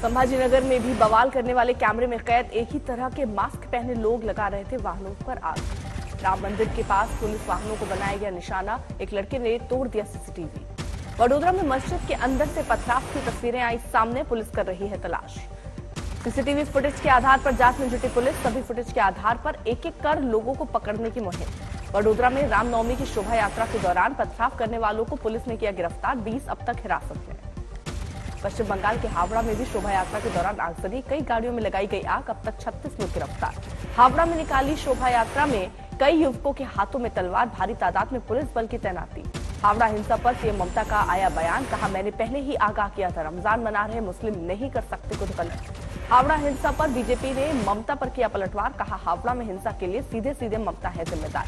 संभाजीनगर में भी बवाल करने वाले कैमरे में कैद एक ही तरह के मास्क पहने लोग लगा रहे थे वाहनों पर आग। राम मंदिर के पास पुलिस वाहनों को बनाया गया निशाना, एक लड़के ने तोड़ दिया सीसीटीवी। वडोदरा में मस्जिद के अंदर से पथराव की तस्वीरें आई सामने, पुलिस कर रही है तलाश। सीसीटीवी फुटेज के आधार पर जांच में जुटी पुलिस, सभी फुटेज के आधार पर एक एक कर लोगों को पकड़ने की मुहिम। वडोदरा में रामनवमी की शोभा यात्रा के दौरान पथराव करने वालों को पुलिस ने किया गिरफ्तार, 20 अब तक हिरासत में। पश्चिम बंगाल के हावड़ा में भी शोभा यात्रा के दौरान आगजनी, कई गाड़ियों में लगाई गई आग, अब तक 36 लोग गिरफ्तार। हावड़ा में निकाली शोभा यात्रा में कई युवकों के हाथों में तलवार, भारी तादाद में पुलिस बल की तैनाती। हावड़ा हिंसा पर सीएम ममता का आया बयान, कहा मैंने पहले ही आगाह किया था, रमजान मना रहे मुस्लिम नहीं कर सकते कुछ गलत। हावड़ा हिंसा पर बीजेपी ने ममता पर किया पलटवार, कहा हावड़ा में हिंसा के लिए सीधे सीधे ममता है जिम्मेदार।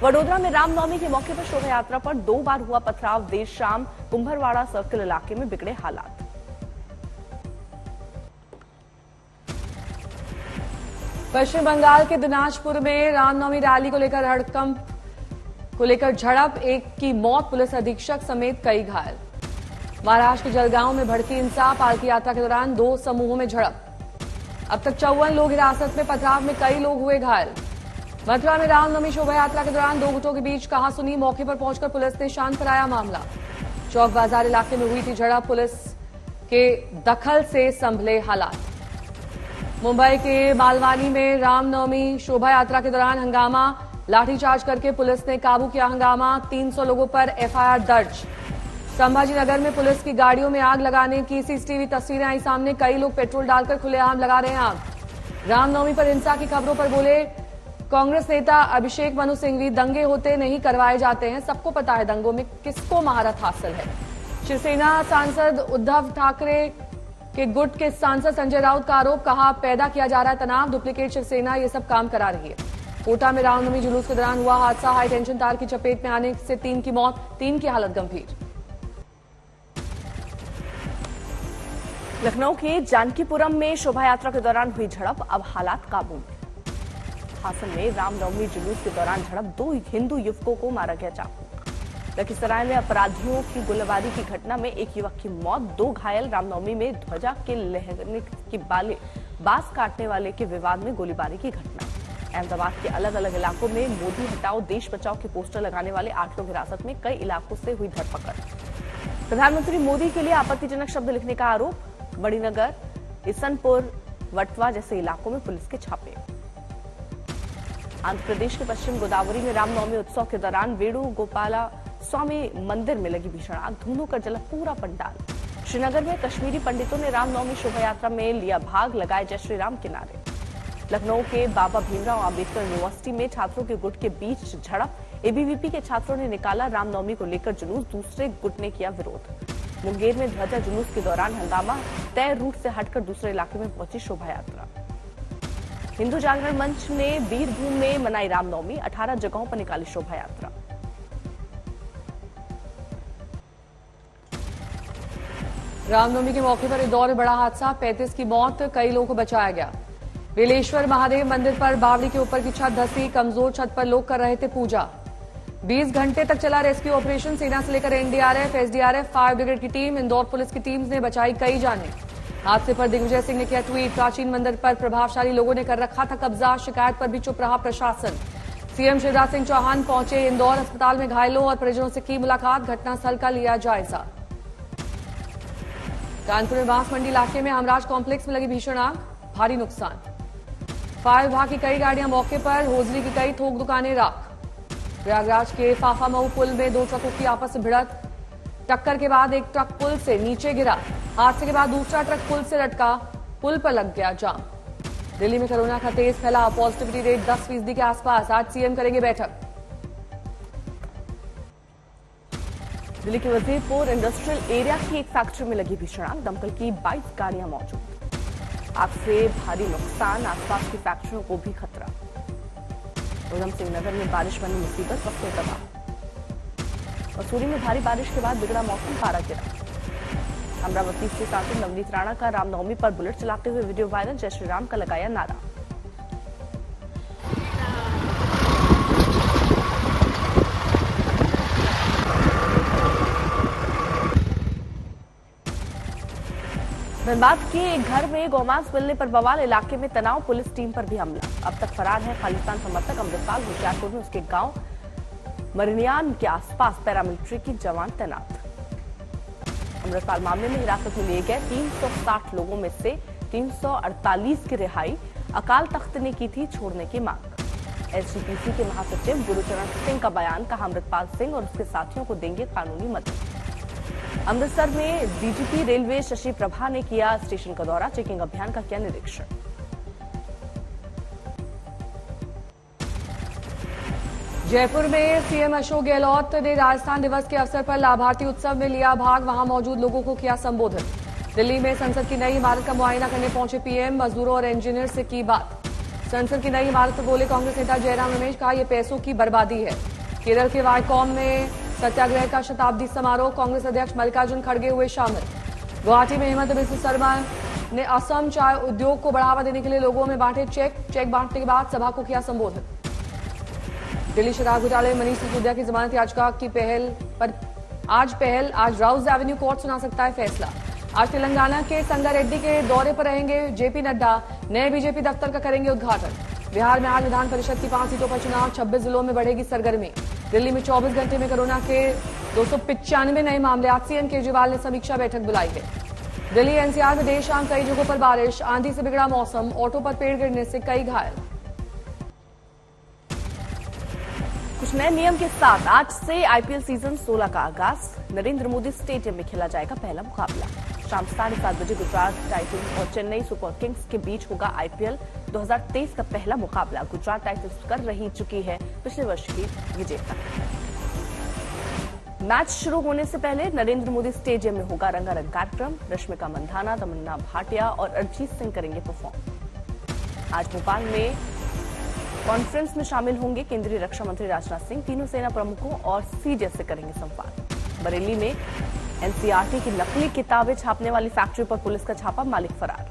वडोदरा में रामनवमी के मौके पर शोभा यात्रा पर 2 बार हुआ पथराव, देर शाम कुंभरवाड़ा सर्किल इलाके में बिगड़े हालात। पश्चिम बंगाल के दिनाजपुर में रामनवमी रैली को लेकर हड़कंप को लेकर झड़प, एक की मौत, पुलिस अधीक्षक समेत कई घायल। महाराष्ट्र के जलगांव में भड़की हिंसा, पालकी यात्रा के दौरान 2 समूहों में झड़प, अब तक 54 लोग हिरासत में, पथराव में कई लोग हुए घायल। मथुरा में रामनवमी शोभा यात्रा के दौरान 2 गुटों के बीच कहासुनी, मौके पर पहुंचकर पुलिस ने शांत कराया मामला। चौक बाजार इलाके में हुई थी झड़प, पुलिस के दखल से संभले हालात। मुंबई के मालवानी में रामनवमी शोभा यात्रा के दौरान हंगामा, लाठीचार्ज करके पुलिस ने काबू किया हंगामा, 300 लोगों पर एफआईआर दर्ज। संभाजीनगर में पुलिस की गाड़ियों में आग लगाने की सीसीटीवी तस्वीरें आई सामने, कई लोग पेट्रोल डालकर खुलेआम लगा रहे हैं आग। रामनवमी पर हिंसा की खबरों पर बोले कांग्रेस नेता अभिषेक मनु सिंघवी, दंगे होते नहीं करवाए जाते हैं, सबको पता है दंगों में किसको महारत हासिल है। शिवसेना सांसद उद्धव ठाकरे के गुट के सांसद संजय राउत का आरोप, कहा पैदा किया जा रहा है तनाव, डुप्लीकेट शिवसेना ये सब काम करा रही है। कोटा में रामनवमी जुलूस के दौरान हुआ हादसा, हाई टेंशन तार की चपेट में आने से 3 की मौत, 3 की हालत गंभीर। लखनऊ के जानकीपुरम में शोभा यात्रा के दौरान हुई झड़प, अब हालात काबू में। हासन में रामनवमी जुलूस के दौरान झड़प, 2 हिंदू युवकों को मारा गया चाकू। लखीसराय में अपराधियों की गोलीबारी की घटना में 1 युवक की मौत, 2 घायल। रामनवमी में ध्वजा के लहरने की बांस काटने वाले के विवाद में गोलीबारी की घटना। अहमदाबाद के अलग अलग इलाकों में मोदी हटाओ देश बचाओ के पोस्टर लगाने वाले 8 लोग हिरासत में, कई इलाकों से हुई धरपकड़। प्रधानमंत्री मोदी के लिए आपत्तिजनक शब्द लिखने का आरोप, मणिनगर, इसनपुर, वटवा जैसे इलाकों में पुलिस के छापे। आंध्र प्रदेश के पश्चिम गोदावरी में रामनवमी उत्सव के दौरान वेणुगोपाला स्वामी मंदिर में लगी भीषण आग, धुआं कर जला पूरा पंडाल। श्रीनगर में कश्मीरी पंडितों ने रामनवमी शोभा यात्रा में लिया भाग, लगाए जय श्री राम के नारे। लखनऊ के बाबा भीमराव अंबेडकर यूनिवर्सिटी में छात्रों के गुट के बीच झड़प, एबीवीपी के छात्रों ने निकाला रामनवमी को लेकर जुलूस, दूसरे गुट ने किया विरोध। मुंगेर में ध्वजा जुलूस के दौरान हंगामा, तय रूट से हटकर दूसरे इलाके में पहुंची शोभा यात्रा। हिंदू जागरण मंच ने वीरभूम में मनाई रामनवमी, 18 जगहों पर निकाली शोभा यात्रा। रामनवमी के मौके पर इंदौर में बड़ा हादसा, 35 की मौत, कई लोगों को बचाया गया। बेलेश्वर महादेव मंदिर पर बावड़ी के ऊपर की छत धसी, कमजोर छत पर लोग कर रहे थे पूजा। 20 घंटे तक चला रेस्क्यू ऑपरेशन, सेना से लेकर एनडीआरएफ, एसडीआरएफ, फायर ब्रिगेड की टीम, इंदौर पुलिस की टीम ने बचाई कई जानें। हादसे पर दिग्विजय सिंह ने किया ट्वीट, प्राचीन मंदिर पर प्रभावशाली लोगों ने कर रखा था कब्जा, शिकायत पर भी चुप रहा प्रशासन। सीएम शिवराज सिंह चौहान पहुंचे इंदौर, अस्पताल में घायलों और परिजनों से की मुलाकात, घटनास्थल का लिया जायजा। कानपुर में बांस मंडी इलाके में हमराज कॉम्प्लेक्स में लगी भीषण आग, भारी नुकसान। फायर विभाग की कई गाड़ियां मौके पर, होजरी की कई थोक दुकानें राख। प्रयागराज के फाफामऊ पुल में 2 ट्रकों की आपस में भिड़ंत, टक्कर के बाद एक ट्रक पुल से नीचे गिरा, हादसे के बाद दूसरा ट्रक पुल से लटका, पुल पर लग गया जाम। दिल्ली में कोरोना का तेज फैलाव, पॉजिटिविटी रेट 10% के आसपास, आज सीएम करेंगे बैठक। दिल्ली के वजीरपुर इंडस्ट्रियल एरिया की एक फैक्ट्री में लगी भीषण आग, दमकल की 22 गाड़ियां मौजूद। आग से भारी नुकसान, आसपास की फैक्ट्रियों को भी खतरा। उधम सिंह नगर में बारिश बनी मुसीबत, फसलें तबाह। मसूरी में भारी बारिश के बाद बिगड़ा मौसम, पारा गिरा। अमरावती से सांसद नवनीत राणा का रामनवमी पर बुलेट चलाते हुए वीडियो वायरल, जय श्री राम का लगाया नारा। धनबाद के एक घर में गौमांस मिलने पर बवाल, इलाके में तनाव, पुलिस टीम पर भी हमला। अब तक फरार है खालिस्तान समर्थक अमृतपाल। होशियारपुर में उसके गांव मरनियान के आसपास पैरामिलिट्री की जवान तैनात। अमृतपाल मामले में हिरासत में लिए गए 360 लोगों में से 348 की रिहाई अकाल तख्त ने की थी छोड़ने की मांग। एसजीपीसी के महासचिव गुरुचरण सिंह का बयान, कहा अमृतपाल सिंह और उसके साथियों को देंगे कानूनी मदद। अमृतसर में डीजीपी रेलवे शशि प्रभा ने किया स्टेशन का दौरा, चेकिंग अभियान का किया निरीक्षण। जयपुर में सीएम अशोक गहलोत ने राजस्थान दिवस के अवसर पर लाभार्थी उत्सव में लिया भाग, वहां मौजूद लोगों को किया संबोधित। दिल्ली में संसद की नई इमारत का मुआयना करने पहुंचे पीएम, मजदूरों और इंजीनियर से की बात। संसद की नई इमारत पर बोले कांग्रेस नेता जयराम रमेश, कहा यह पैसों की बर्बादी है। केरल के वायकॉम में सत्याग्रह का शताब्दी समारोह, कांग्रेस अध्यक्ष मल्लिकार्जुन खड़गे हुए शामिल। गुवाहाटी में हेमंत बिस्व शर्मा ने असम चाय उद्योग को बढ़ावा देने के लिए लोगों में बांटे चेक बांटने के बाद सभा को किया संबोधित। दिल्ली शराब घोटाले में मनीष सिसोदिया की जमानत याचिका की आज राउज एवेन्यू कोर्ट सुना सकता है फैसला। आज तेलंगाना के संगारेड्डी के दौरे पर रहेंगे जेपी नड्डा, नए बीजेपी दफ्तर का करेंगे उद्घाटन। बिहार में आज विधान परिषद की 5 सीटों पर चुनाव, 26 जिलों में बढ़ेगी सरगर्मी। दिल्ली में 24 घंटे में कोरोना के 295 नए मामले, आज सीएम केजरीवाल ने समीक्षा बैठक बुलाई है। दिल्ली एनसीआर में देर शाम कई जगहों पर बारिश, आंधी से बिगड़ा मौसम, ऑटो पर पेड़ गिरने से कई घायल। कुछ नए नियम के साथ आज से आईपीएल सीजन 16 का आगाज। नरेंद्र मोदी स्टेडियम में खेला जाएगा पहला मुकाबला। शाम 7:30 बजे गुजरात टाइटंस और चेन्नई सुपर किंग्स के बीच होगा आईपीएल 2023 का पहला मुकाबला। गुजरात टाइटंस कर रही चुकी है पिछले वर्ष की विजेता। मैच शुरू होने से पहले नरेंद्र मोदी स्टेडियम में होगा रंगारंग कार्यक्रम। रश्मिका मंदाना, तमन्ना भाटिया और अरिजीत सिंह करेंगे परफॉर्म। आज भोपाल में कॉन्फ्रेंस में शामिल होंगे केंद्रीय रक्षा मंत्री राजनाथ सिंह। तीनों सेना प्रमुखों और सीडीएस से करेंगे संवाद। बरेली में एनसीईआरटी की नकली किताबें छापने वाली फैक्ट्री पर पुलिस का छापा, मालिक फरार।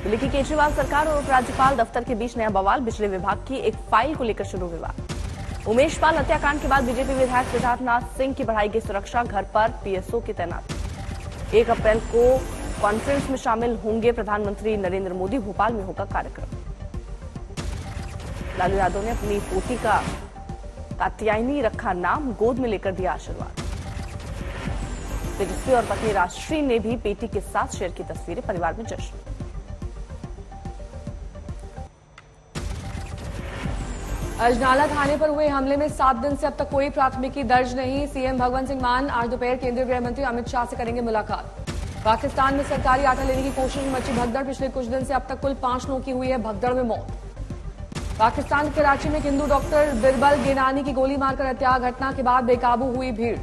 दिल्ली की केजरीवाल सरकार और उपराज्यपाल दफ्तर के बीच नया बवाल, बिजली विभाग की एक फाइल को लेकर शुरू विवाद। उमेश पाल हत्याकांड के बाद बीजेपी विधायक सिद्धार्थनाथ सिंह की बढ़ाई गई सुरक्षा, घर पर पीएसओ की तैनाती। 1 अप्रैल को कॉन्फ्रेंस में शामिल होंगे प्रधानमंत्री नरेंद्र मोदी, भोपाल में होगा कार्यक्रम। लालू यादव ने अपनी पोती का कात्यायनी रखा नाम, गोद में लेकर दिया आशीर्वाद। तेजस्वी और पत्नी राजश्री ने भी बेटी के साथ शेयर की तस्वीरें, परिवार में जश्न। अजनाला थाने पर हुए हमले में 7 दिन से अब तक कोई प्राथमिकी दर्ज नहीं। सीएम भगवंत सिंह मान आज दोपहर केंद्रीय गृह मंत्री अमित शाह से करेंगे मुलाकात। पाकिस्तान में सरकारी आटा लेने की कोशिश में मची भगदड़, पिछले कुछ दिन से अब तक कुल 5 लोगों की हुई है भगदड़ में मौत। पाकिस्तान के कराची में हिंदू डॉक्टर बिरबल गेनानी की गोली मारकर हत्या, घटना के बाद बेकाबू हुई भीड़।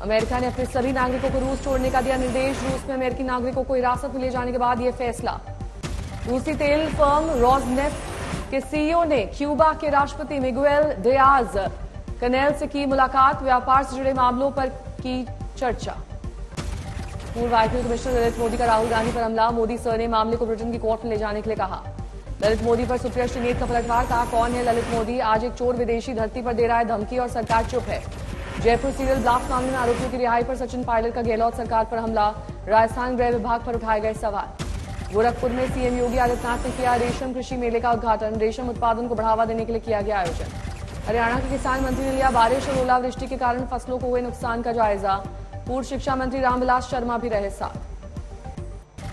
अमेरिका ने अपने सभी नागरिकों को रूस छोड़ने का दिया निर्देश। रूस में अमेरिकी नागरिकों को हिरासत में ले जाने के बाद यह फैसला। रूसी तेल फर्म रोजनेफ्ट के सीईओ ने क्यूबा के राष्ट्रपति मिगुएल डियाज कनेल से की मुलाकात, व्यापार से जुड़े मामलों पर की चर्चा। पूर्व आईपीएल कमिश्नर ललित मोदी का राहुल गांधी पर हमला, मोदी सर ने मामले को ब्रिटेन की कोर्ट में ले जाने के लिए कहा। ललित मोदी पर सुप्रिया श्रीनेत का पलटवार, कहा कौन है ललित मोदी, आज एक चोर विदेशी धरती पर दे रहा है धमकी और सरकार चुप है। जयपुर सीरियल ब्लास्ट मामले में आरोपियों की रिहाई पर सचिन पायलट का गहलोत सरकार पर हमला, राजस्थान गृह विभाग पर उठाए गए सवाल। गोरखपुर में सीएम योगी आदित्यनाथ ने किया रेशम कृषि मेले का उद्घाटन, रेशम उत्पादन को बढ़ावा देने के लिए किया गया आयोजन। हरियाणा के किसान मंत्री ने लिया बारिश और ओलावृष्टि के कारण फसलों को हुए नुकसान का जायजा, पूर्व शिक्षा मंत्री रामविलास शर्मा भी रहे साथ।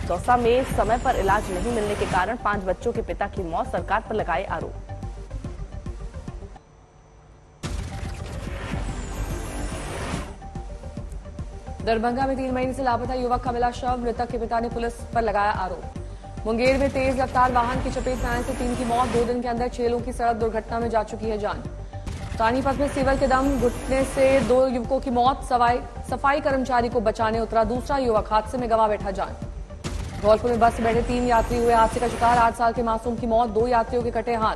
दौसा में समय पर इलाज नहीं मिलने के कारण 5 बच्चों के पिता की मौत, सरकार पर लगाए आरोप। दरभंगा में 3 महीने से लापता युवक का मिला शव, मृतक के पिता ने पुलिस पर लगाया आरोप। मुंगेर में तेज रफ्तार वाहन की चपेट में आने से 3 की मौत, 2 दिन के अंदर 6 लोगों की सड़क दुर्घटना में जा चुकी है जान। पानीपत में सिविल के दम घुटने से 2 युवकों की मौत, सफाई कर्मचारी को बचाने उतरा दूसरा युवक हादसे में गंवा बैठा जान। धौलपुर में बस से बैठे 3 यात्री हुए हादसे का शिकार, 8 साल के मासूम की मौत, 2 यात्रियों के कटे हाथ।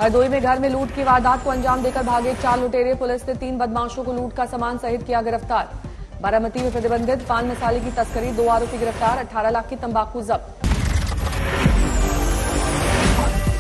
हरदोई में घर में लूट की वारदात को अंजाम देकर भागे 4 लुटेरे, पुलिस ने 3 बदमाशों को लूट का सामान सहित किया गिरफ्तार। बारामती में प्रतिबंधित पान मसाले की तस्करी, 2 आरोपी गिरफ्तार, 18 लाख की तंबाकू जब्त।